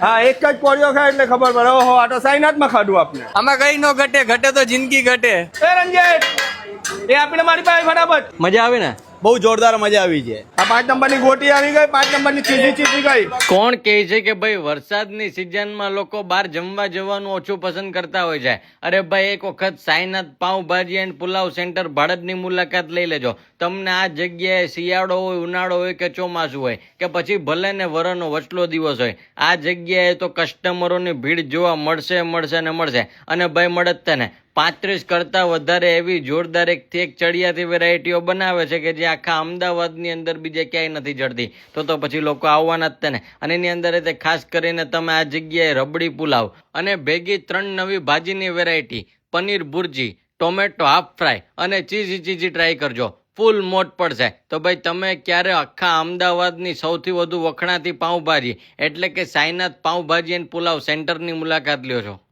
હા, એક જ પોળિયો ખાય એટલે ખબર પડે. ઓહો, આ તો સાઈનાથમાં ખાધું આપને. આમાં કઈ નો ઘટે, ઘટે તો જિંદગી ઘટે. એ રંજેશ, એ આપીને મારી પાસે ફટાફટ. મજા આવી ને? બહુ જોરદાર મજા આવી છે. આ 5 નંબરની ગોટી આવી ગઈ, 5 નંબરની ચીજી ગઈ. કોણ કહે છે કે ભાઈ વરસાદની સિઝનમાં લોકો બહાર જમવા જવાનું ઓછું પસંદ કરતા હોય છે? અરે ભાઈ, એક વખત સાઈનાથ પાઉંભાજી એન્ડ પુલાવ સેન્ટર ભાડજની મુલાકાત લઈ લેજો. તમને આ જગ્યાએ શિયાળો હોય, ઉનાળો હોય કે ચોમાસું હોય કે પછી ભલે ને વરનો વચલો દિવસ હોય, આ જગ્યાએ તો કસ્ટમરોની ભીડ જોવા મળશે. અને ભાઈ મળે જ તને 35 કરતા વધારે એવી જોરદાર એકથી એક ચડિયાતી વેરાયટીઓ બનાવે છે કે જે આખા અમદાવાદની અંદર બીજે ક્યાંય નથી જડતી. તો પછી લોકો આવવાના જ તેને. અને એની અંદર તે ખાસ કરીને તમે આ જગ્યાએ રબડી પુલાવ અને ભેગી 3 નવી ભાજીની variety, paneer bhurji, tomato half fry અને ચીઝી ટ્રાય કરજો. ફૂલ મોજ પડશે. તો ભાઈ તમે ક્યારે આખા અમદાવાદની સૌથી વધુ વખણાતી પાઉંભાજી એટલે કે સાઈનાથ પાઉંભાજી એન્ડ પુલાવ સેન્ટરની મુલાકાત લ્યો છો?